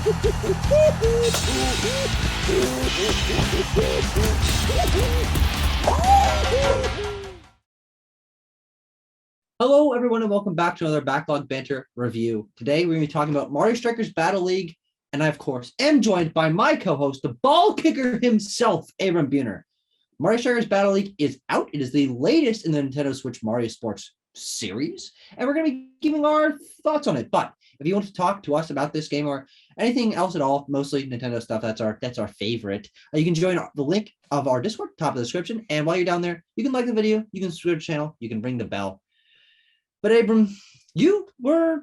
Hello, everyone, and welcome back to another Backlog Banter review. Today, we're going to be talking about Mario Strikers Battle League, and I, of course, am joined by my co-host, the ball kicker himself, Abram Buhner. Mario Strikers Battle League is out. It is the latest in the Nintendo Switch Mario Sports series, and we're going to be giving our thoughts on it. But if you want to talk to us about this game or anything else at all, mostly Nintendo stuff, that's our favorite, you can join the link of our Discord, top of the description, and while you're down there, you can like the video, you can subscribe to the channel, you can ring the bell. But Abram, you were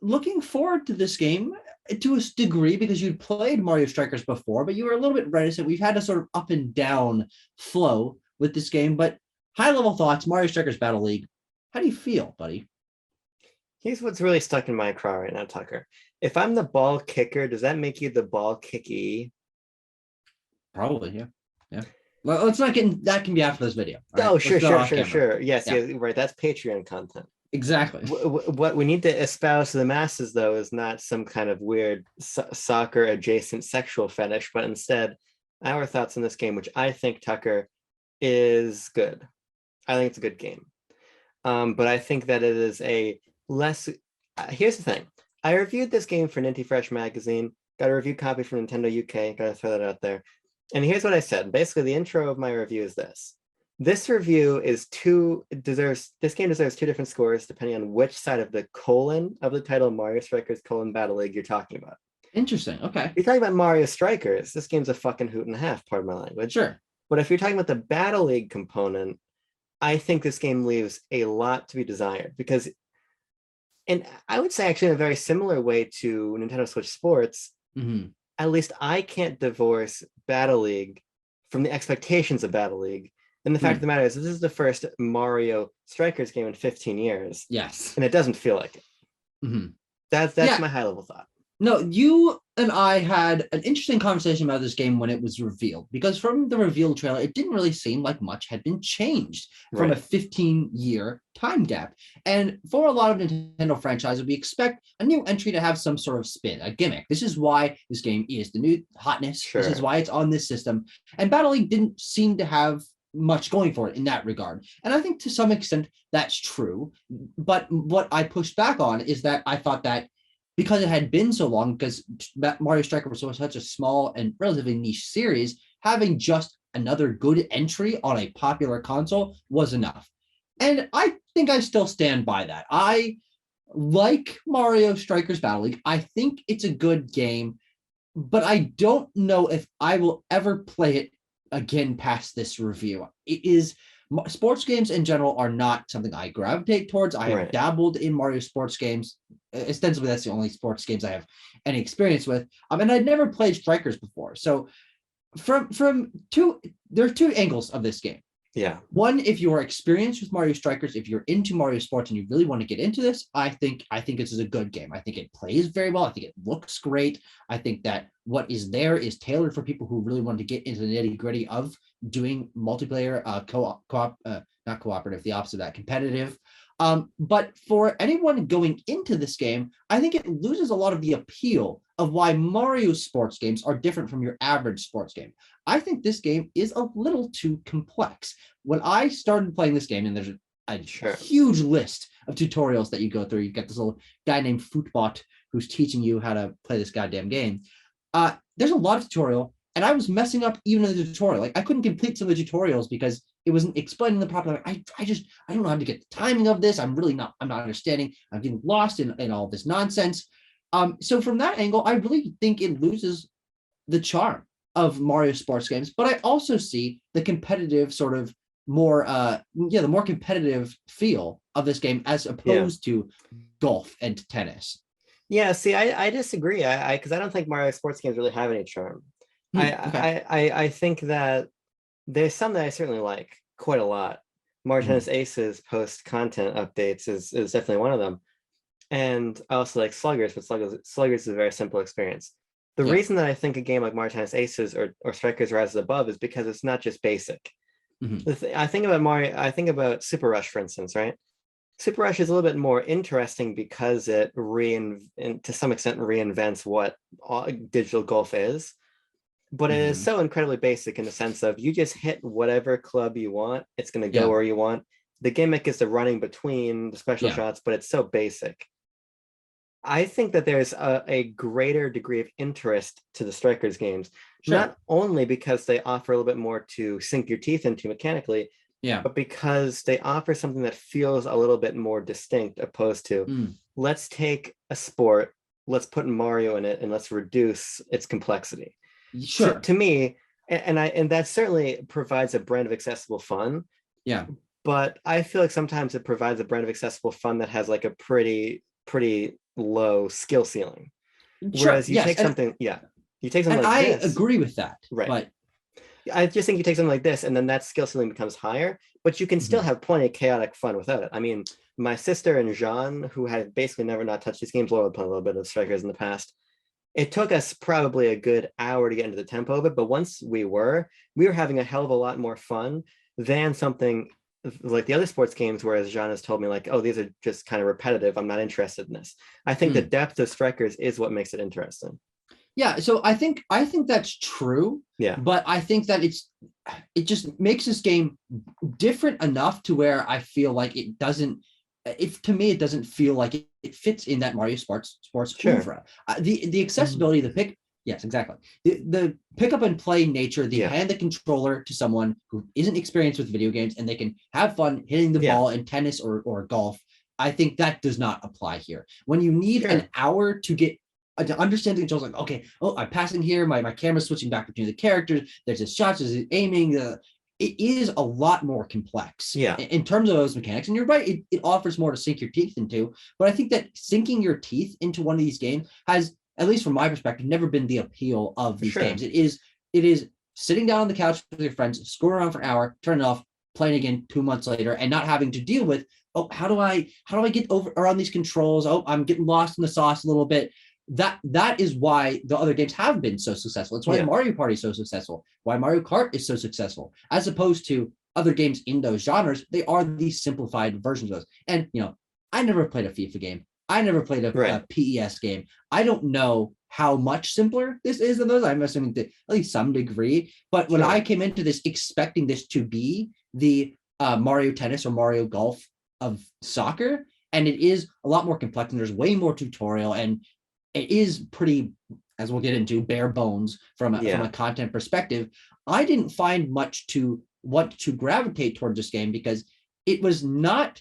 looking forward to this game to a degree because you'd played Mario Strikers before, but you were a little bit reticent. We've had a sort of up and down flow with this game, but high-level thoughts, Mario Strikers Battle League. How do you feel, buddy? Here's what's really stuck in my craw right now, Tucker. If I'm the ball kicker, does that make you the ball kicky? Probably, yeah. Yeah. Well, let's not get that can be after this video. Right? Oh, sure. Yes, yeah, right. That's Patreon content. Exactly. What we need to espouse to the masses, though, is not some kind of weird soccer adjacent sexual fetish, but instead our thoughts on this game, which I think, Tucker, is good. I think it's a good game. But I think that it is a less... here's the thing. I reviewed this game for Ninty Fresh magazine, got a review copy from Nintendo UK, gotta throw that out there. And here's what I said. Basically, the intro of my review is this. This review this game deserves two different scores depending on which side of the colon of the title Mario Strikers Battle League you're talking about. Interesting. Okay. If you're talking about Mario Strikers, this game's a fucking hoot and a half, pardon my language. Sure. But if you're talking about the Battle League component, I think this game leaves a lot to be desired because, and I would say actually in a very similar way to Nintendo Switch Sports, at least I can't divorce Battle League from the expectations of Battle League. And the fact of the matter is, this is the first Mario Strikers game in 15 years. Yes. And it doesn't feel like it. That's my high-level thought. No, you and I had an interesting conversation about this game when it was revealed, because from the reveal trailer, it didn't really seem like much had been changed from a 15-year time gap. And for a lot of Nintendo franchises, we expect a new entry to have some sort of spin, a gimmick. This is why this game is the new Hotness. Sure. This is why it's on this system. And Battle League didn't seem to have much going for it in that regard. And I think to some extent that's true. But what I pushed back on is that I thought that because it had been so long, because Mario Strikers was such a small and relatively niche series, having just another good entry on a popular console was enough. And I think I still stand by that. I like Mario Strikers Battle League. I think it's a good game, but I don't know if I will ever play it again past this review. It is sports games in general are not something I gravitate towards. I have dabbled in Mario sports games. Ostensibly, that's the only sports games I have any experience with. And I'd never played Strikers before. So there are two angles of this game. Yeah. One, if you're experienced with Mario Strikers, if you're into Mario sports and you really want to get into this, I think this is a good game. I think it plays very well. I think it looks great. I think that what is there is tailored for people who really want to get into the nitty-gritty of doing multiplayer, not cooperative, the opposite of that, competitive. But for anyone going into this game, I think it loses a lot of the appeal of why Mario sports games are different from your average sports game. I think this game is a little too complex. When I started playing this game, and there's a huge list of tutorials that you go through. You've got this little guy named Footbot who's teaching you how to play this goddamn game. There's a lot of tutorial, and I was messing up even in the tutorial. Like I couldn't complete some of the tutorials because it wasn't explaining the proper. I don't know how to get the timing of this. I'm not understanding. I'm getting lost in all this nonsense. So from that angle, I really think it loses the charm of Mario sports games. But I also see the competitive sort of the more competitive feel of this game as opposed to golf and tennis. Yeah, see, I disagree. Because I don't think Mario sports games really have any charm. I think that there's some that I certainly like quite a lot. Mario Tennis Aces post content updates is definitely one of them. And I also like Sluggers, but Sluggers is a very simple experience. The reason that I think a game like Mario Tennis Aces or Strikers rises above is because it's not just basic. I think about Super Rush, for instance, right? Super Rush is a little bit more interesting because it to some extent reinvents what digital golf is, but it is Mhm. so incredibly basic in the sense of you just hit whatever club you want, it's going to go Yeah. where you want. The gimmick is the running between the special Yeah. shots, but it's so basic. I think that there's a greater degree of interest to the Strikers games, Sure. not only because they offer a little bit more to sink your teeth into mechanically, Yeah. but because they offer something that feels a little bit more distinct, opposed to Mm. let's take a sport, let's put Mario in it, and let's reduce its complexity. Sure. To me, and that certainly provides a brand of accessible fun, Yeah. but I feel like sometimes it provides a brand of accessible fun that has like a pretty low skill ceiling. Sure. Whereas you Yes. take something, yeah, you take something And like I this, agree with that. right? But I just think you take something like this, and then that skill ceiling becomes higher, but you can still mhm. have plenty of chaotic fun without it. I mean, my sister and Jean, who had basically never not touched these games, Laura played a little bit of Strikers in the past. It took us probably a good hour to get into the tempo of it, but once we were having a hell of a lot more fun than something like the other sports games, whereas Jean has told me like, oh, these are just kind of repetitive. I'm not interested in this. I think the Mm. depth of Strikers is what makes it interesting. Yeah, so I think that's true, Yeah, but I think that it just makes this game different enough to where I feel like it doesn't, if to me it doesn't feel like it fits in that Mario sports sure. oeuvre. The Mm, accessibility, the pick, yes, exactly. The pick up and play nature, the yeah, hand the controller to someone who isn't experienced with video games and they can have fun hitting the yeah, ball in tennis or golf. I think that does not apply here. When you need an sure. hour to get to understand the controls, like, okay, oh, I'm passing here, my camera's switching back between the characters, there's this shots, there's aiming, it is a lot more complex Yeah, in terms of those mechanics. And you're right, it offers more to sink your teeth into. But I think that sinking your teeth into one of these games has, at least from my perspective, never been the appeal of these sure. games. It is sitting down on the couch with your friends, screwing around for an hour, turn it off, playing again 2 months later, and not having to deal with, oh, how do I get over around these controls? Oh, I'm getting lost in the sauce a little bit. That is why the other games have been so successful. It's why Yeah, Mario Party is so successful, why Mario Kart is so successful, as opposed to other games in those genres. They are these simplified versions of those. And I never played a FIFA game. I never played a right. PES game. I don't know how much simpler this is than those. I'm assuming to at least some degree. But when I Sure. came into this expecting this to be the Mario Tennis or Mario Golf of soccer, and it is a lot more complex, and there's way more tutorial, and it is pretty, as we'll get into, bare bones from a Yeah, content perspective. I didn't find much to want to gravitate towards this game because it was not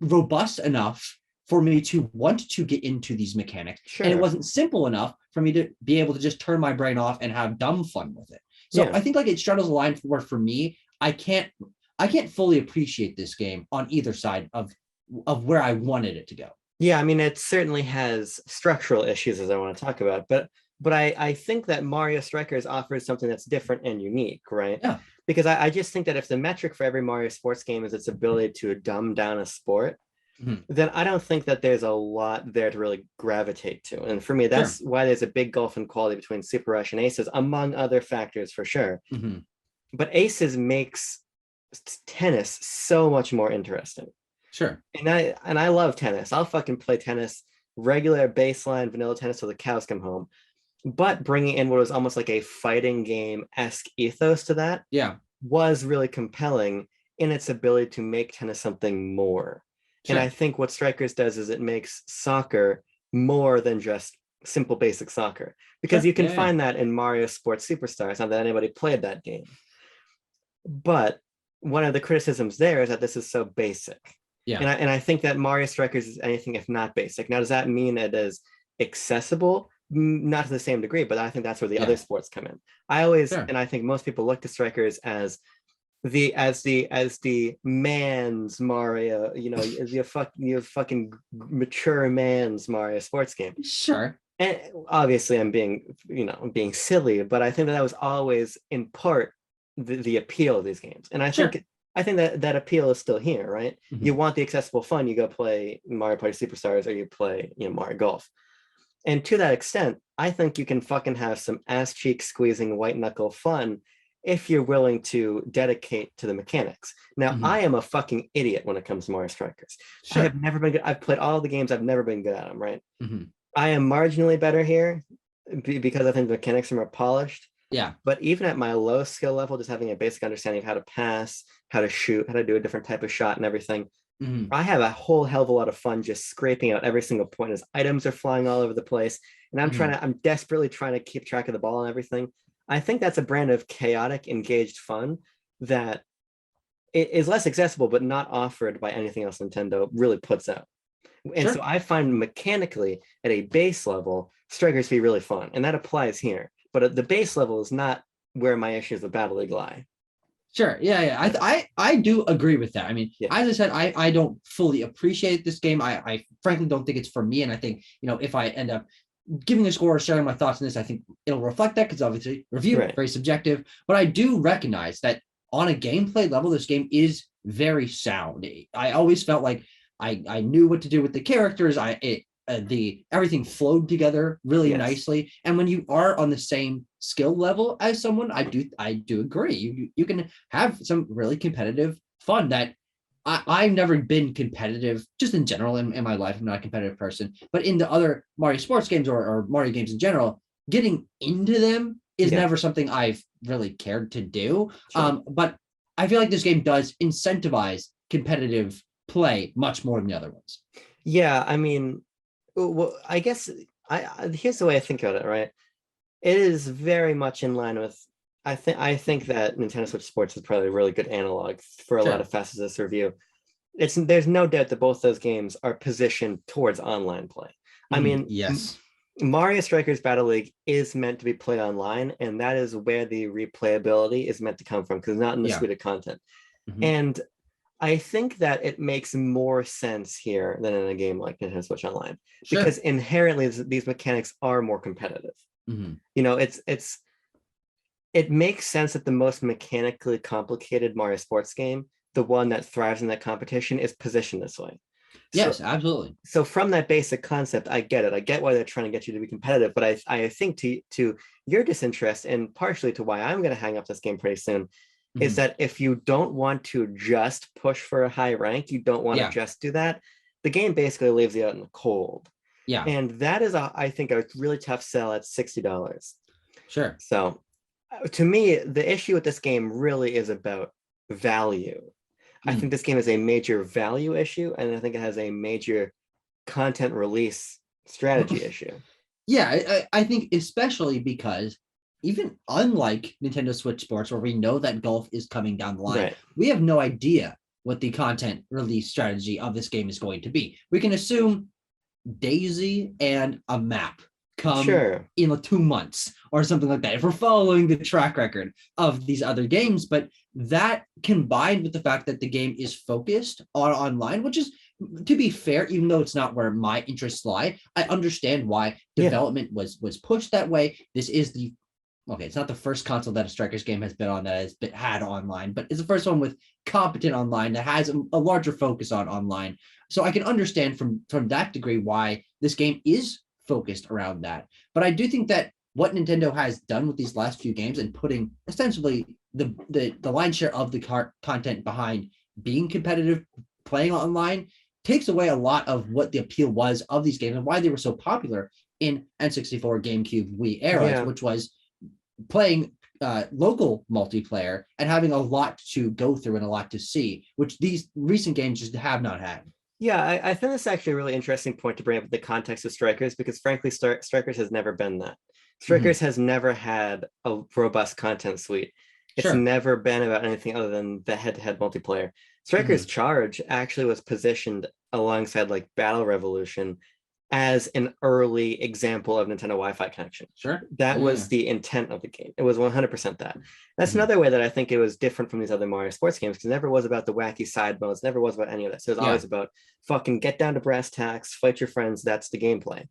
robust enough for me to want to get into these mechanics, and it sure. wasn't simple enough for me to be able to just turn my brain off and have dumb fun with it. So Yeah. I think like it straddles a line where for me I can't fully appreciate this game on either side of where I wanted it to go. Yeah, I mean, it certainly has structural issues as I want to talk about, but I think that Mario Strikers offers something that's different and unique, right? Yeah. Because I just think that if the metric for every Mario sports game is its ability to dumb down a sport, Mhm. then I don't think that there's a lot there to really gravitate to. And for me, Sure. that's why there's a big gulf in quality between Super Rush and Aces, among other factors for sure. Mhm. But Aces makes tennis so much more interesting. Sure. And I love tennis. I'll fucking play tennis, regular baseline vanilla tennis till the cows come home. But bringing in what was almost like a fighting game esque ethos to that Yeah. was really compelling in its ability to make tennis something more. And I Sure. think what Strikers does is it makes soccer more than just simple basic soccer, because Sure. you can Yeah. Yeah. find that in Mario Sports Superstars. Not that anybody played that game, but one of the criticisms there is that this is so basic. Yeah. And I think that Mario Strikers is anything if not basic. Now, does that mean it is accessible? Not to the same degree, but I think that's where the other Yeah. sports come in. I always, Sure. and I think most people look to Strikers as the man's Mario, the fucking mature man's Mario sports game. Sure. And obviously I'm being silly, but I think that was always in part the appeal of these games. And I Sure. think I think that that appeal is still here, right? You Mhm. want the accessible fun, you go play Mario Party Superstars or you play, Mario Golf. And to that extent, I think you can fucking have some ass cheek squeezing white knuckle fun if you're willing to dedicate to the mechanics. Now, I am a fucking idiot when it comes to Mario Strikers. Sure. I have never been good. I've played all the games. I've never been good at them, right? Mm-hmm. I am marginally better here because I think the mechanics are more polished. Yeah. But even at my low skill level, just having a basic understanding of how to pass, how to shoot, how to do a different type of shot and everything, I have a whole hell of a lot of fun just scraping out every single point as items are flying all over the place. And I'm desperately trying to keep track of the ball and everything. I think that's a brand of chaotic, engaged fun that is less accessible, but not offered by anything else Nintendo really puts out. And so I find mechanically at a base level, Strikers be really fun. And that applies here. But at the base level is not where my issues with Battle League lie. Sure. Yeah. I do agree with that. I mean, as I said, I don't fully appreciate this game. I frankly don't think it's for me. And I think, if I end up giving a score or sharing my thoughts on this, I think it'll reflect that because obviously review, very subjective. But I do recognize that on a gameplay level, this game is very sound. I always felt like I knew what to do with the characters. Everything flowed together really nicely. And when you are on the same skill level as someone, I do agree. You can have some really competitive fun that I've never been competitive just in general in my life. I'm not a competitive person, but in the other Mario sports games or Mario games in general, getting into them is never something I've really cared to do. But I feel like this game does incentivize competitive play much more than the other ones. Yeah, I mean, well, I guess here's the way I think about it, right? It is very much in line with, I think that Nintendo Switch Sports is probably a really good analog for a lot of facets of this review. There's no doubt that both those games are positioned towards online play. I mean, Mario Strikers Battle League is meant to be played online, and that is where the replayability is meant to come from, because it's not in the suite of content. And I think that it makes more sense here than in a game like Nintendo Switch Online, because inherently these mechanics are more competitive. It makes sense that the most mechanically complicated Mario sports game, the one that thrives in that competition, is positioned this way. Yes, absolutely. So from that basic concept, I get it. I get why they're trying to get you to be competitive, but I think to your disinterest, and partially to why I'm going to hang up this game pretty soon, is that if you don't want to just push for a high rank, you don't want to just do that, the game basically leaves you out in the cold. Yeah. And that is, I think, a really tough sell at $60. Sure. So to me, the issue with this game really is about value. I think this game is a major value issue, and I think it has a major content release strategy issue. Yeah, I think especially because even unlike Nintendo Switch Sports, where we know that golf is coming down the line, we have no idea what the content release strategy of this game is going to be. We can assume Daisy and a map come in 2 months or something like that, if we're following the track record of these other games. But that combined with the fact that the game is focused on online, which is, to be fair, even though it's not where my interests lie, I understand why development was pushed that way. This is it's not the first console that a Strikers game has been on that has had online, but it's the first one with competent online that has a larger focus on online. So I can understand from that degree why this game is focused around that. But I do think that what Nintendo has done with these last few games and putting ostensibly the lion's share of the content behind being competitive, playing online, takes away a lot of what the appeal was of these games and why they were so popular in N64, GameCube, Wii eras, which was playing local multiplayer and having a lot to go through and a lot to see, which these recent games just have not had. Yeah, I think that's actually a really interesting point to bring up in the context of Strikers, because frankly, Strikers has never been that. Strikers has never had a robust content suite. It's never been about anything other than the head-to-head multiplayer. Strikers Charge actually was positioned alongside like Battle Revolution as an early example of Nintendo Wi-Fi connection. That was the intent of the game. It was 100% that. That's another way that I think it was different from these other Mario sports games, because it never was about the wacky side modes, never was about any of that. So it was always about fucking get down to brass tacks, fight your friends, that's the gameplay.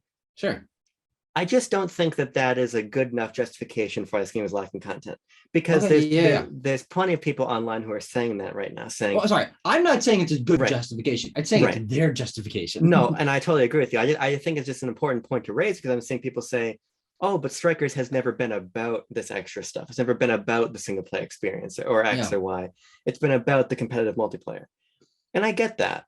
I just don't think that is a good enough justification for why this game is lacking content, because there's plenty of people online who are saying that right now, saying, well, sorry, I'm not saying it's a good justification. I'm saying it's their justification. No, and I totally agree with you. I think it's just an important point to raise, because I'm seeing people say, oh, but Strikers has never been about this extra stuff. It's never been about the single player experience or X Yeah. or Y. It's been about the competitive multiplayer. And I get that.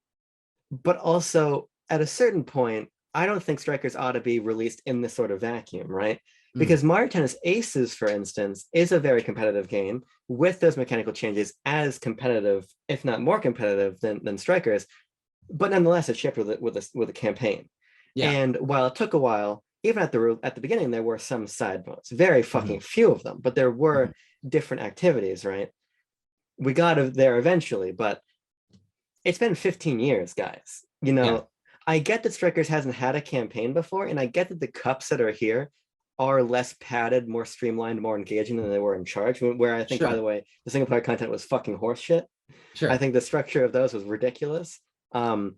But also, at a certain point, I don't think Strikers ought to be released in this sort of vacuum, right? Mm. Because Mario Tennis Aces, for instance, is a very competitive game with those mechanical changes, as competitive, if not more competitive than Strikers. But nonetheless, it shipped with a campaign. Yeah. And while it took a while, even at the beginning, there were some side modes, very Mm-hmm. fucking few of them, but there Mm-hmm. were different activities, right? We got there eventually, but it's been 15 years, guys. Yeah. I get that Strikers hasn't had a campaign before, and I get that the cups that are here are less padded, more streamlined, more engaging than they were in Charge, where I think, by Sure. the way, the single player content was fucking horseshit. I Sure. think the structure of those was ridiculous. Um,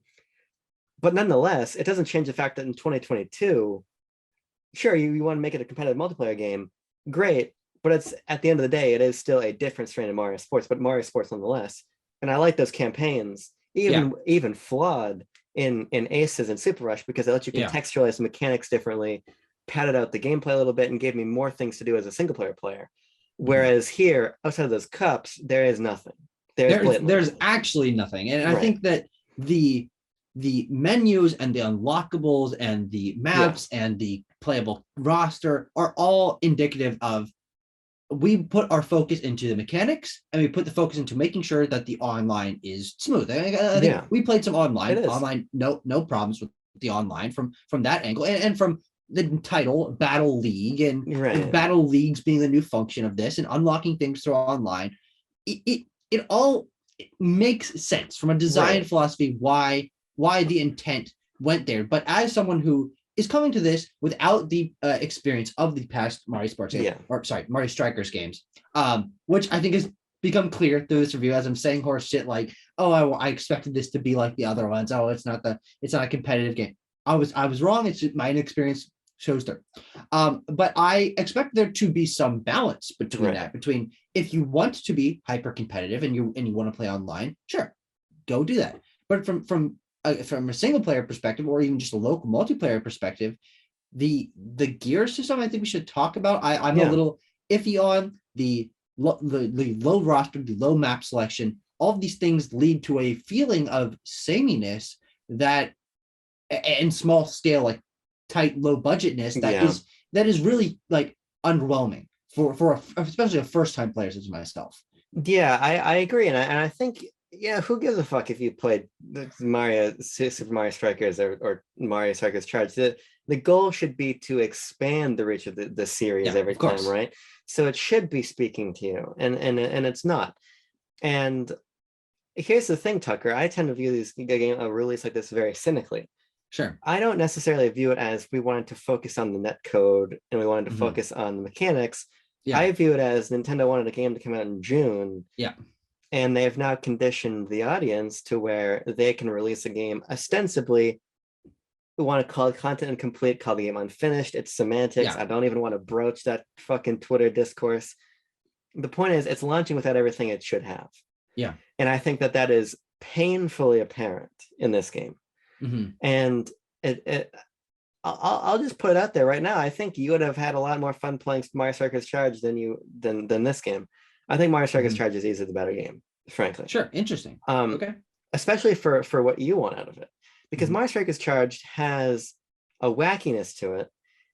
but nonetheless, it doesn't change the fact that in 2022, sure, you want to make it a competitive multiplayer game, great, but it's at the end of the day, it is still a different strain of Mario Sports, but Mario Sports nonetheless. And I like those campaigns, Yeah. even flawed in Aces and Super Rush, because they let you Yeah. contextualize the mechanics differently, padded out the gameplay a little bit, and gave me more things to do as a single player player. Mm-hmm. Whereas here, outside of those cups, there is nothing. There's blatantly There's nothing. actually nothing, and I Right. think that the the menus and the unlockables and the Yeah. maps and the playable roster are all indicative of we put our focus into the mechanics and we put the focus into making sure that the online is smooth. I think Yeah. we played some It is. online, no problems with the online from that angle, and from the title Battle League and Right. Battle Leagues being the new function of this and unlocking things through online. It all makes sense from a design Right. philosophy why the intent went there. But as someone who is coming to this without the experience of the past Mario Sports game, Yeah. or sorry, Mario Strikers games, which I think has become clear through this review as I'm saying horse shit like, oh, I expected this to be like the other ones. Oh, it's not a competitive game. I was wrong. It's just my inexperience shows there. But I expect there to be some balance between Right. that, between if you want to be hyper competitive and you want to play online, sure, go do that. But from a single player perspective, or even just a local multiplayer perspective, the gear system I think we should talk about. I'm a Yeah. little iffy on the low roster, the low map selection. All of these things lead to a feeling of sameness that, and small scale, like tight, low budgetness Yeah. that is really like underwhelming for especially a first time player such as myself. Yeah, I agree, and I think, yeah, who gives a fuck if you played Super Mario Strikers or Mario Strikers Charge? The goal should be to expand the reach of the series Yeah, every of time, course. right? So it should be speaking to you, and it's not. And here's the thing, Tucker. I tend to view a release like this very cynically. Sure. I don't necessarily view it as we wanted to focus on the net code and we wanted to Mm-hmm. focus on the mechanics. Yeah. I view it as Nintendo wanted a game to come out in June. Yeah. And they have now conditioned the audience to where they can release a game ostensibly. We want to call it content incomplete, call the game unfinished. It's semantics. Yeah. I don't even want to broach that fucking Twitter discourse. The point is, it's launching without everything it should have. Yeah. And I think that is painfully apparent in this game. Mm-hmm. And I'll just put it out there right now. I think you would have had a lot more fun playing Mario Strikers Charge than this game. I think Mario Strikers Charge is easily the better game, frankly. Sure. Interesting. Okay. Especially for what you want out of it, because Mario Strikers Charged has a wackiness to it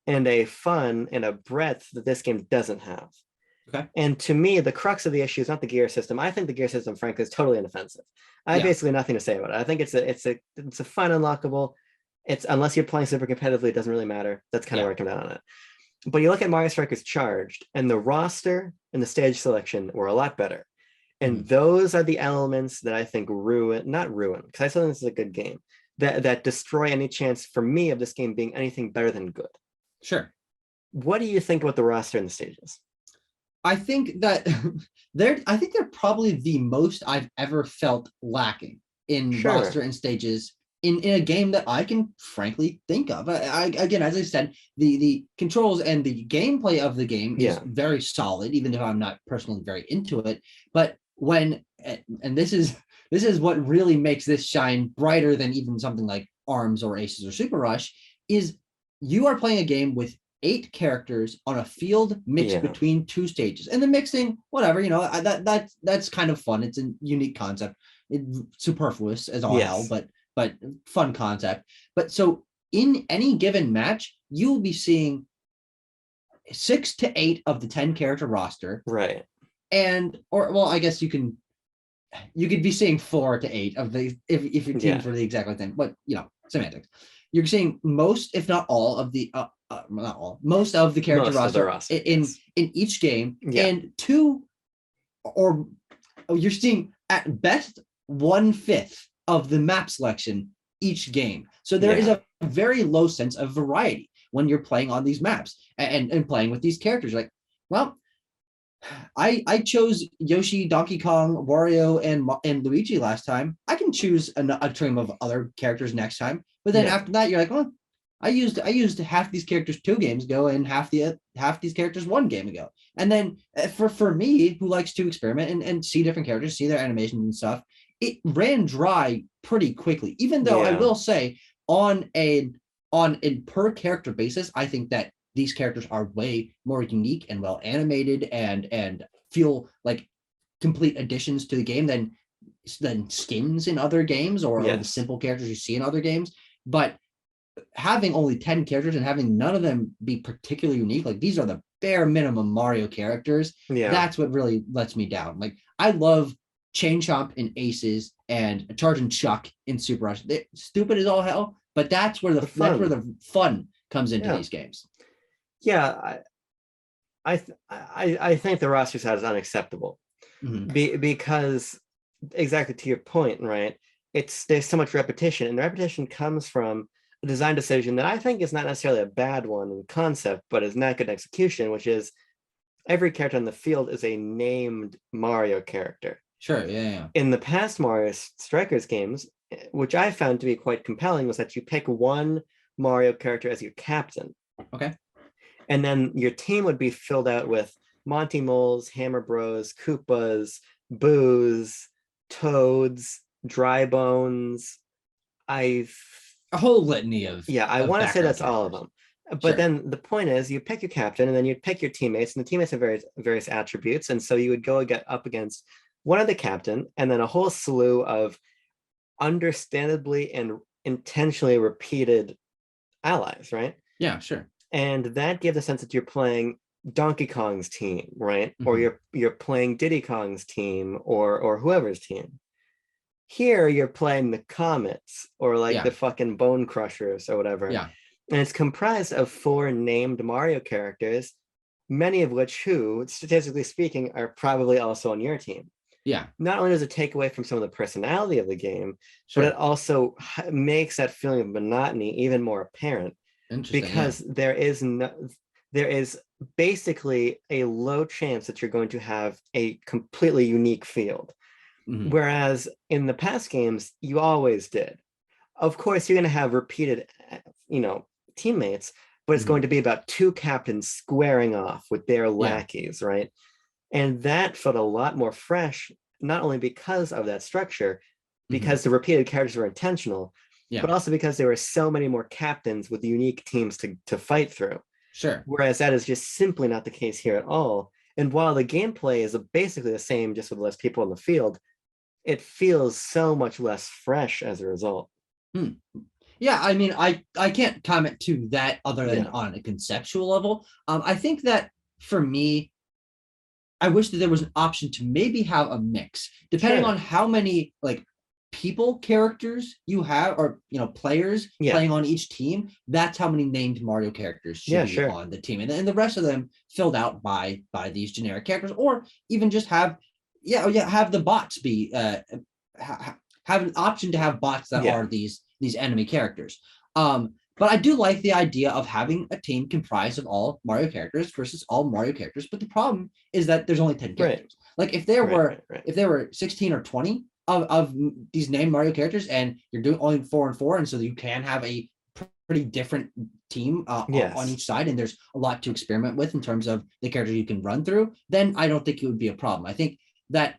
and a fun and a breadth that this game doesn't have. Okay. And to me, the crux of the issue is not the gear system. I think the gear system, frankly, is totally inoffensive. I have basically nothing to say about it. I think it's a fun unlockable. It's, unless you're playing super competitively, it doesn't really matter. That's kind of where I come down on it. But you look at Mario Strikers Charged, and the roster and the stage selection were a lot better. And those are the elements that I think not ruin, because I still think this is a good game, that destroy any chance for me of this game being anything better than good. Sure. What do you think about the roster and the stages? I think that they're probably the most I've ever felt lacking in roster and stages in a game that I can frankly think of. I again, as I said, the controls and the gameplay of the game is very solid, even if I'm not personally very into it. But when, and this is what really makes this shine brighter than even something like ARMS or Aces or Super Rush, is you are playing a game with 8 characters on a field mixed Yeah. between 2 stages. And the mixing, whatever, that's kind of fun. It's a unique concept. It's superfluous as all hell, Yes. but fun concept. But so in any given match, you'll be seeing 6 to 8 of the 10 character roster. Right. And I guess you could be seeing 4 to 8 of the if your teams were the exact same, but semantics. You're seeing most, if not all, of the not all, most of the character roster, in each game, and you're seeing at best 1/5 of the map selection each game. So there is a very low sense of variety when you're playing on these maps and playing with these characters. Like, well, I chose Yoshi, Donkey Kong, Wario, and Luigi last time. I can choose a trim of other characters next time. But then after that, you're like, well, I used half these characters 2 games ago and half these characters 1 game ago. And then for me, who likes to experiment and see different characters, see their animations and stuff, it ran dry pretty quickly. Even though I will say on a per character basis, I think that these characters are way more unique and well animated and feel like complete additions to the game than skins in other games or the simple characters you see in other games. But having only 10 characters and having none of them be particularly unique, like these are the bare minimum Mario characters. That's what really lets me down. Like, I love Chain Chomp in Aces and Charge and Chuck in Super Rush. They're stupid as all hell, but that's where the fun comes into these games. Yeah, I think the roster size is unacceptable because, exactly to your point, right? There's so much repetition, and the repetition comes from a design decision that I think is not necessarily a bad one in concept, but is not good execution, which is every character on the field is a named Mario character. Sure, yeah. In the past Mario Strikers games, which I found to be quite compelling, was that you pick one Mario character as your captain. Okay. And then your team would be filled out with Monty Moles, Hammer Bros, Koopas, Boos, Toads, Dry Bones. A whole litany of I want to say that's all of them. But then the point is, you pick your captain, and then you pick your teammates, and the teammates have various attributes, and so you would go get up against one of the captain, and then a whole slew of understandably and intentionally repeated allies, right? Yeah, sure. And that gives a sense that you're playing Donkey Kong's team, right? Or you're playing Diddy Kong's team, or whoever's team. Here you're playing the Comets or the fucking Bone Crushers or whatever. Yeah. And it's comprised of 4 named Mario characters, many of which who, statistically speaking, are probably also on your team. Yeah. Not only does it take away from some of the personality of the game, but it also makes that feeling of monotony even more apparent. Because there is basically a low chance that you're going to have a completely unique field. Whereas in the past games, you always did. Of course, you're going to have repeated, teammates, but it's going to be about 2 captains squaring off with their lackeys, right? And that felt a lot more fresh, not only because of that structure, because the repeated characters were intentional, but also because there were so many more captains with unique teams to fight through. Sure. Whereas that is just simply not the case here at all. And while the gameplay is basically the same, just with less people on the field, it feels so much less fresh as a result. Yeah, I mean, I can't comment to that other than on a conceptual level. I think that for me, I wish that there was an option to maybe have a mix, depending on how many people characters you have, or players playing on each team. That's how many named Mario characters should be on the team, and the rest of them filled out by these generic characters, or even just have the bots be have an option to have bots that are these enemy characters. But I do like the idea of having a team comprised of all Mario characters versus all Mario characters. But the problem is that there's only 10 characters. Like if there were 16 or 20 of these named Mario characters, and you're doing only 4 and 4, and so you can have a pretty different team on each side, and there's a lot to experiment with in terms of the characters you can run through, then I don't think it would be a problem. I think that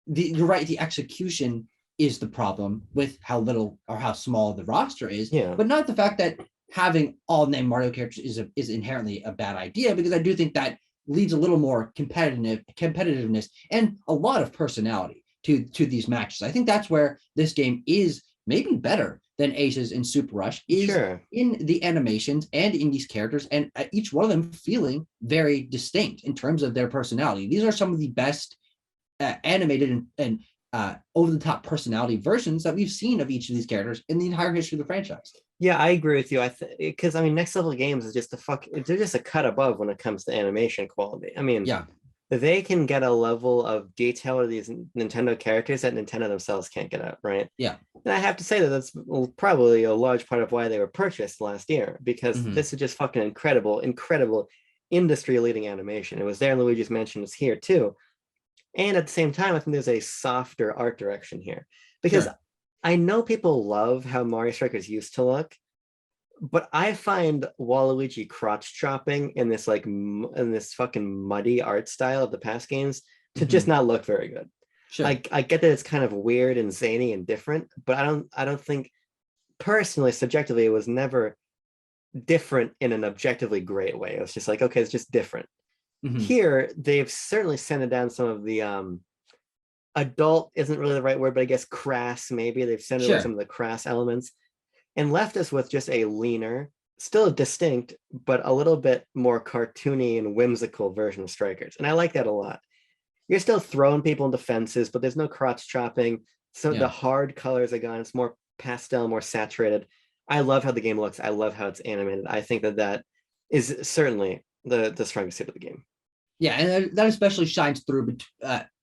you're right, the execution is the problem with how little or how small the roster is, but not the fact that having all named Mario characters is inherently a bad idea, because I do think that leads a little more competitiveness and a lot of personality to these matches. I think that's where this game is maybe better than Aces and Super Rush, is Sure. in the animations and in these characters, and each one of them feeling very distinct in terms of their personality. These are some of the best animated and over the top personality versions that we've seen of each of these characters in the entire history of the franchise. Yeah, I agree with you. Because I mean, Next Level Games is just they're just a cut above when it comes to animation quality. I mean, Yeah, they can get a level of detail to these Nintendo characters that Nintendo themselves can't get out, right? yeah. And I have to say that that's probably a large part of why they were purchased last year, because this is just fucking incredible industry-leading animation. It was there in Luigi's Mansion, it's here too. And at the same time, I think there's a softer art direction here, because I know people love how Mario Strikers used to look, but I find Waluigi crotch chopping in this in this fucking muddy art style of the past games to just not look very good. Sure. I get that it's kind of weird and zany and different, but I don't think personally, subjectively, it was never different in an objectively great way. It was just like, okay, it's just different. Here, they've certainly sanded down some of the adult isn't really the right word, but I guess crass, maybe. They've sanded away some of the crass elements and left us with just a leaner, still distinct, but a little bit more cartoony and whimsical version of Strikers. And I like that a lot. You're still throwing people into fences, but there's no crotch chopping. So the hard colors are gone. It's more pastel, more saturated. I love how the game looks. I love how it's animated. I think that is certainly the strongest suit of the game. Yeah, and that especially shines through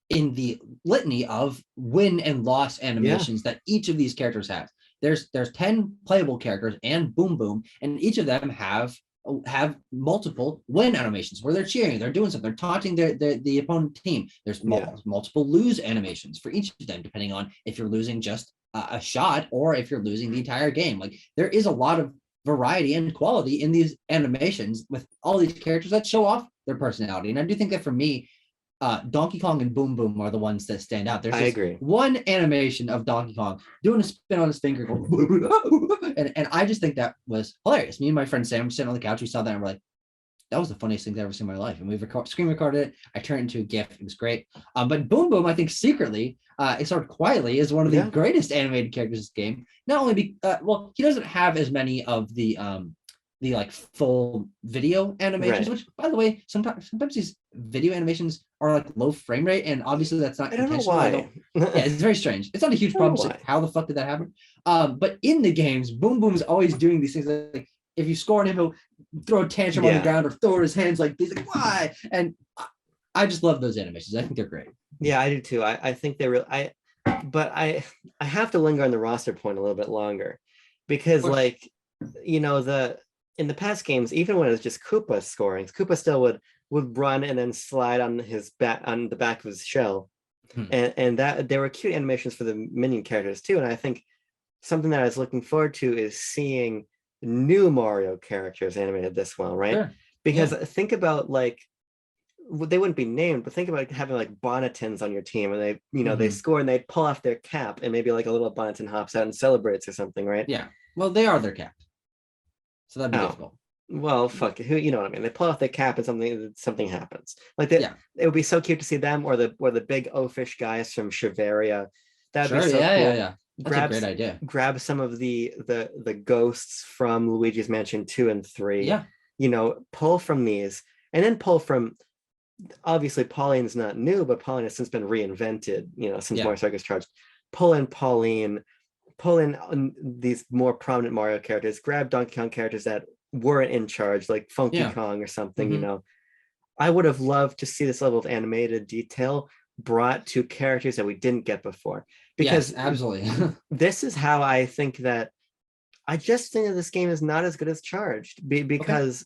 in the litany of win and loss animations that each of these characters have. There's 10 playable characters and Boom Boom, and each of them have multiple win animations where they're cheering, they're doing something, they're taunting the opponent team. There's multiple lose animations for each of them, depending on if you're losing just a shot or if you're losing the entire game. Like, there is a lot of variety and quality in these animations with all these characters that show off their personality. And I do think that for me, Donkey Kong and Boom Boom are the ones that stand out. There's one animation of Donkey Kong doing a spin on his finger, going, and I just think that was hilarious. Me and my friend Sam were sitting on the couch. We saw that and we're like, that was the funniest thing I've ever seen in my life. And we screen recorded it. I turned it into a GIF. It was great. But Boom Boom, I think secretly, sort of quietly, is one of the greatest animated characters in this game. Not only he doesn't have as many of the like full video animations, which, by the way, sometimes these video animations are like low frame rate, and obviously that's not intentional. I don't know why. Yeah, it's very strange. It's not a huge problem. So how the fuck did that happen? But in the games, Boom Boom is always doing these things. Like, if you score on him, he'll throw a tantrum on the ground or throw his hands like these. Like, why? And I just love those animations. I think they're great. Yeah, I do too. I think they're real. But I have to linger on the roster point a little bit longer, because in the past games, even when it was just Koopa scoring, Koopa still would run and then slide on the back of his shell, and that there were cute animations for the minion characters too. And I think something that I was looking forward to is seeing new Mario characters animated this well, right? Sure. Because think about they wouldn't be named, but think about having like Bonnetons on your team, and they they score and they pull off their cap, and maybe like a little Bonneton hops out and celebrates or something, right? Yeah. Well, they are their cap, so that'd be difficult. Well, fuck it. You know what I mean? They pull off their cap and something happens. Like that, it would be so cute to see them, or the big O-fish guys from Shiveria. That'd be so cool. Yeah. That's a great idea. Grab some of the ghosts from Luigi's Mansion 2 and 3. Yeah. Pull from these, and then pull from. Obviously, Pauline's not new, but Pauline has since been reinvented. Since Mario Strikers Charged. Pull in Pauline. Pull in these more prominent Mario characters. Grab Donkey Kong characters that weren't in charge, like Funky Kong or something. I would have loved to see this level of animated detail brought to characters that we didn't get before, because absolutely. This is how I think that I just think that this game is not as good as Charged, because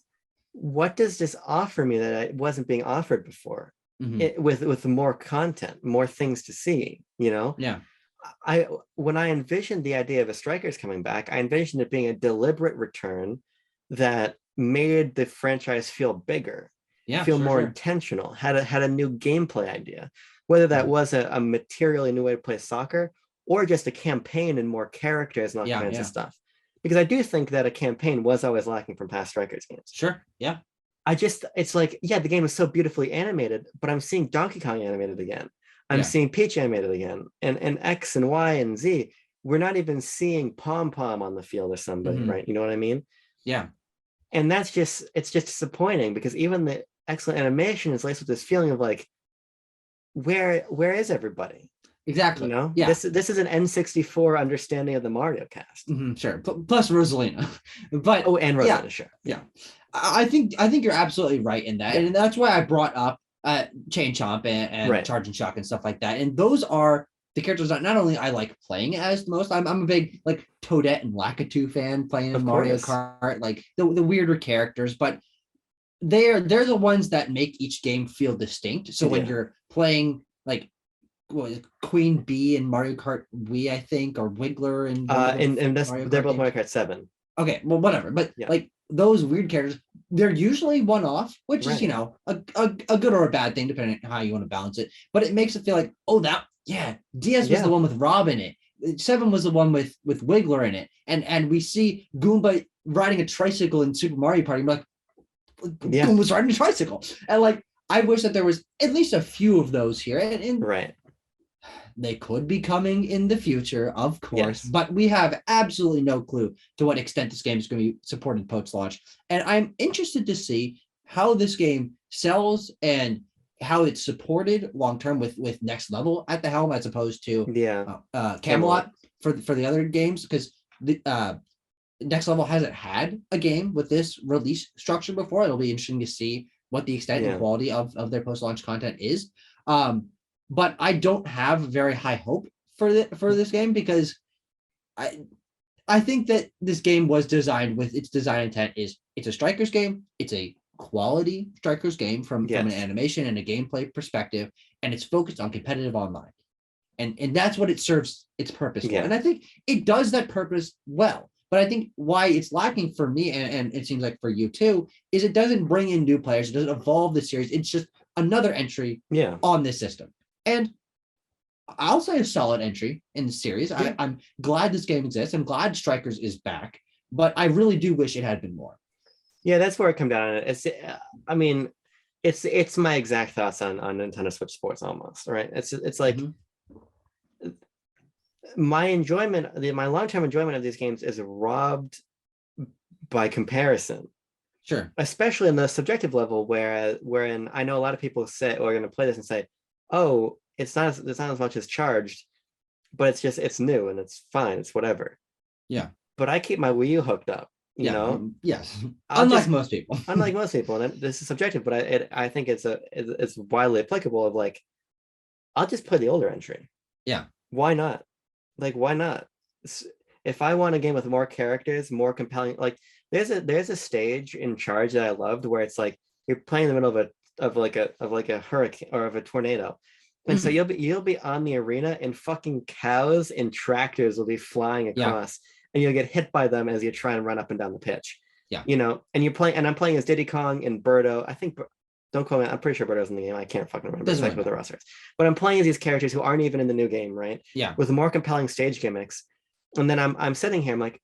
what does this offer me that I wasn't being offered before? With more content, more things to see, when I envisioned the idea of a Strikers coming back, I envisioned it being a deliberate return that made the franchise feel bigger, feel more intentional, had a new gameplay idea, whether that was a materially new way to play soccer or just a campaign and more characters and all kinds of stuff. because I do think that a campaign was always lacking from past Strikers games. Sure. Yeah. It's like, yeah, the game is so beautifully animated, but I'm seeing Donkey Kong animated again. I'm Yeah. seeing Peach animated again, and X and Y and Z. We're not even seeing Pom Pom on the field or somebody, Mhm. right? You know what I mean? Yeah. And it's just disappointing because even the excellent animation is laced with this feeling of like, where is everybody? Exactly. You know, Yeah. this is an N64 understanding of the Mario cast. Sure. Plus Rosalina, but And Rosanna, sure. Yeah. I think you're absolutely right in that, and that's why I brought up Chain Chomp and Charge and Shock and stuff like that. And those are the characters that not only I like playing as the most. I'm a big like Toadette and Lakitu fan playing in Mario Kart, like the weirder characters, but they're the ones that make each game feel distinct. So when you're playing like Queen Bee and Mario Kart Wii, I think, or Wiggler and they're both Mario Kart 7. Okay, well, whatever. But like those weird characters, they're usually one-off, which is, a good or a bad thing, depending on how you want to balance it. But it makes it feel like, oh, DS was the one with Rob in it. 7 was the one with Wiggler in it. And we see Goomba riding a tricycle in Super Mario Party. I'm like, Goomba's riding a tricycle. And like, I wish that there was at least a few of those here. And they could be coming in the future, of course, but we have absolutely no clue to what extent this game is going to be supported post-launch. And I'm interested to see how this game sells and how it's supported long-term with Next Level at the helm, as opposed to Camelot for the other games, because the Next Level hasn't had a game with this release structure before. It'll be interesting to see what the extent and quality of their post-launch content is. But I don't have very high hope for this game, because I think that this game was designed with its design intent is it's a Strikers game. It's a quality Strikers game from an animation and a gameplay perspective, and it's focused on competitive online. And that's what it serves its purpose for. And I think it does that purpose well. But I think why it's lacking for me, and it seems like for you too, is it doesn't bring in new players. It doesn't evolve the series. It's just another entry on this system. And I'll say a solid entry in the series. I'm glad this game exists. I'm glad Strikers is back, but I really do wish it had been more. Yeah, that's where it comes down. It's my exact thoughts on Nintendo Switch Sports almost, right? It's like my long-term enjoyment of these games is robbed by comparison. Sure. Especially in the subjective level, wherein I know a lot of people say, or are going to play this and say, oh, it's not as much as Charged, but it's new and it's fine, it's whatever. Yeah. But I keep my Wii U hooked up, you know. Yes. Unlike most people. Unlike most people, and this is subjective, but I think it's widely applicable. Of like, I'll just play the older entry. Yeah. Why not? Like, why not? If I want a game with more characters, more compelling, like there's a stage in Charge that I loved where it's like you're playing in the middle of a hurricane or of a tornado, and so you'll be on the arena and fucking cows and tractors will be flying across, and you'll get hit by them as you try and run up and down the pitch. You know, and I'm playing as Diddy Kong and Birdo. I think, don't call me, I'm pretty sure Birdo's in the game. I can't fucking remember exactly what the roster is, but I'm playing as these characters who aren't even in the new game, right? With more compelling stage gimmicks, and then I'm sitting here, I'm like,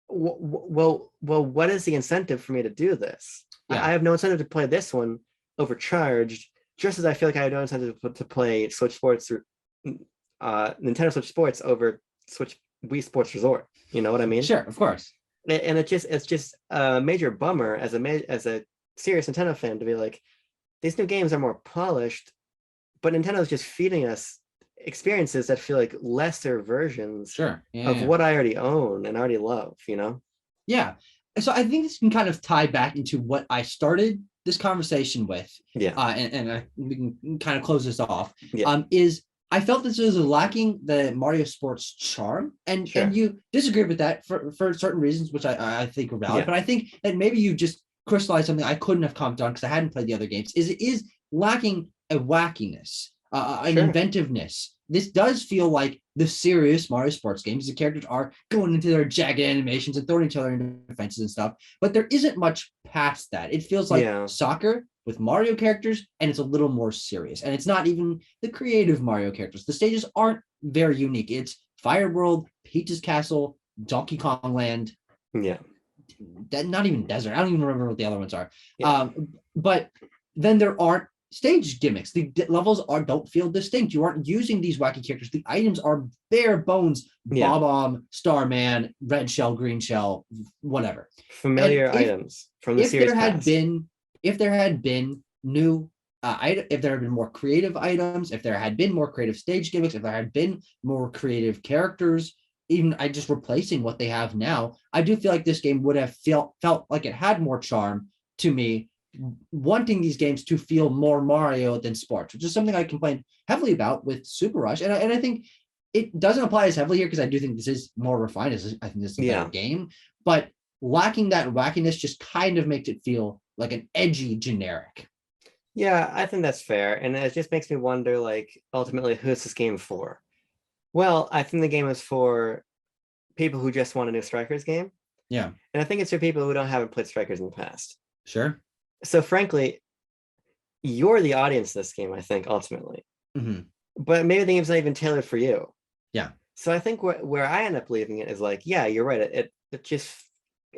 well, what is the incentive for me to do this? I have no incentive to play this one over Charged, just as I feel like I have no incentive to play Switch Sports or Nintendo Switch Sports over Wii Sports Resort. You know what I mean? Sure, of course. And it's just a major bummer as a serious Nintendo fan to be like, these new games are more polished, but Nintendo's just feeding us experiences that feel like lesser versions of what I already own and already love, you know? Yeah. So I think this can kind of tie back into what I started this conversation with. We can kind of close this off. Is I felt this was lacking the Mario Sports charm, and you disagree with that for certain reasons, which I think are valid. But I think that maybe you just crystallized something I couldn't have commented on because I hadn't played the other games. It is lacking a wackiness, an inventiveness. This does feel like the serious Mario Sports games. The characters are going into their jagged animations and throwing each other into defenses and stuff, but there isn't much past that. It feels like soccer with Mario characters, and it's a little more serious. And it's not even the creative Mario characters. The stages aren't very unique. It's Fire World, Peach's Castle, Donkey Kong Land, Yeah. not even Desert. I don't even remember what the other ones are. Yeah. But then there aren't stage gimmicks. The levels don't feel distinct. You aren't using these wacky characters. The items are bare bones. Yeah. Bob-omb, Starman, red shell, green shell, whatever. Familiar items from the series past. If there had been new if there had been more creative items, if there had been more creative stage gimmicks, if there had been more creative characters, even just replacing what they have now, I do feel like this game would have felt like it had more charm to me, wanting these games to feel more Mario than sports, which is something I complained heavily about with Super Rush. And I think it doesn't apply as heavily here because I do think this is more refined. I think this is a better game, but lacking that wackiness just kind of makes it feel like an edgy generic. Yeah, I think that's fair. And it just makes me wonder, like, ultimately, who's this game for? Well, I think the game is for people who just want a new Strikers game. Yeah. And I think it's for people who haven't played Strikers in the past. Sure. So frankly, you're the audience of this game, I think, ultimately. Mm-hmm. But maybe the game's not even tailored for you. Yeah. So I think where I end up leaving it is like, yeah, you're right. It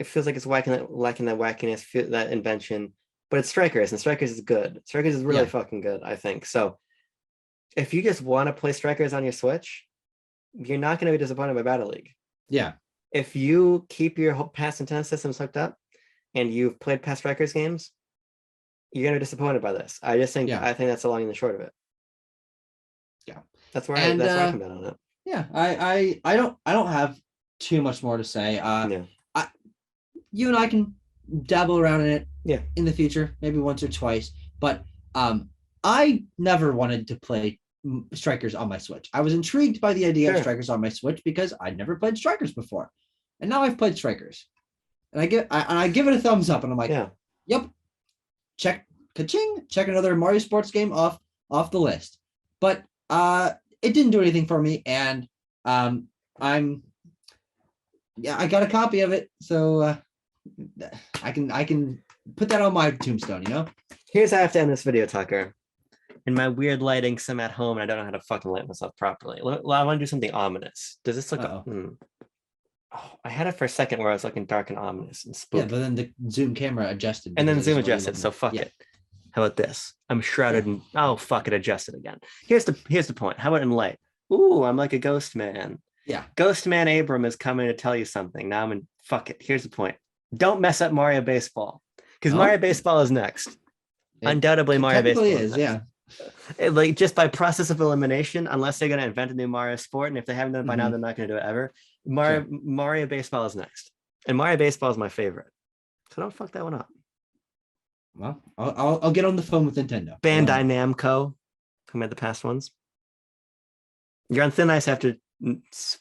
feels like it's lacking that wackiness, that invention. But it's Strikers, and Strikers is good. Strikers is really fucking good, I think. So if you just want to play Strikers on your Switch, you're not going to be disappointed by Battle League. Yeah. If you keep your past Nintendo systems hooked up and you've played past Strikers games, you're going to be disappointed by this. I think that's the long and the short of it. Yeah. That's where I come down on it. Yeah. I don't have too much more to say. You and I can dabble around in it in the future, maybe once or twice, but I never wanted to play Strikers on my Switch. I was intrigued by the idea of Strikers on my Switch because I'd never played Strikers before, and now I've played Strikers, and I give it a thumbs up, and I'm like, yep, check another Mario sports game off the list. But it didn't do anything for me, and I got a copy of it, so I can put that on my tombstone, you know? Here's how I have to end this video, Tucker. In my weird lighting, so I'm at home and I don't know how to fucking light myself properly. I want to do something ominous. Does this look... Oh, I had it for a second where I was looking dark and ominous and spooky. Yeah, but then the zoom camera adjusted. And then zoom adjusted, so fuck it. How about this? I'm shrouded in... Oh, fuck it, adjusted again. Here's the point. How about in light? Ooh, I'm like a ghost man. Yeah. Ghost man Abram is coming to tell you something. Now I'm in... Fuck it. Here's the point. Don't mess up Mario Baseball. Because Mario Baseball is next. Undoubtedly Mario Baseball is next. Like, just by process of elimination, unless they're going to invent a new Mario sport, and if they haven't done it by now, they're not going to do it ever. Mario Baseball is next. And Mario Baseball is my favorite. So don't fuck that one up. Well, I'll get on the phone with Nintendo. Bandai Namco, who made the past ones. You're on thin ice after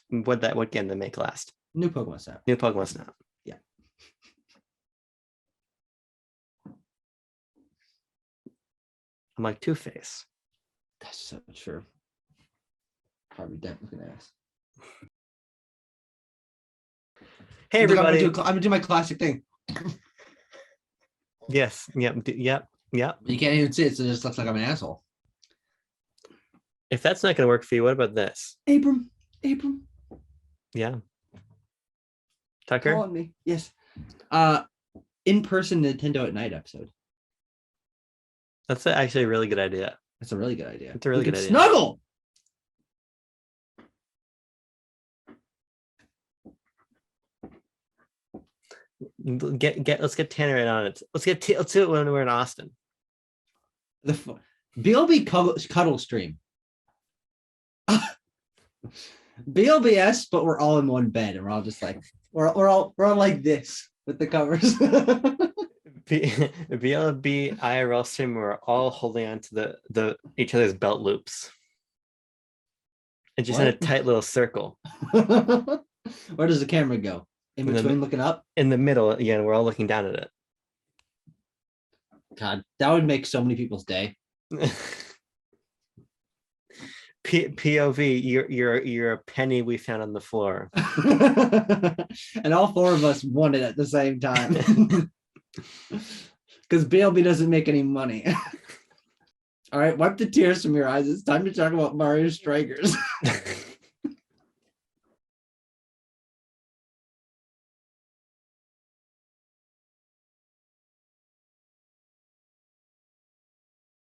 what game they make last? New Pokemon Snap. New Pokemon Snap. Yeah. I'm like Two-Face. That's so true. Harvey Dent looking ass. Hey everybody! I'm gonna do my classic thing. Yes. Yep. You can't even see it, so it just looks like I'm an asshole. If that's not gonna work for you, what about this? Abram. Yeah. Tucker? Call on me. Yes. In-person Nintendo at Night episode. That's actually a really good idea. That's a really good idea. It's a really good idea. Snuggle! Let's get Tanner in on it. Let's do it when we're in Austin. The BLB cuddle stream. BLBS, but we're all in one bed, and we're all just like we're all like this with the covers. BLB IRL stream. We're all holding on to the each other's belt loops, and just in a tight little circle. Where does the camera go? In between, looking up? In the middle, again, we're all looking down at it. God, that would make so many people's day. POV, you're a penny we found on the floor. And all four of us won it at the same time. Because BLB doesn't make any money. All right, wipe the tears from your eyes. It's time to talk about Mario Strikers.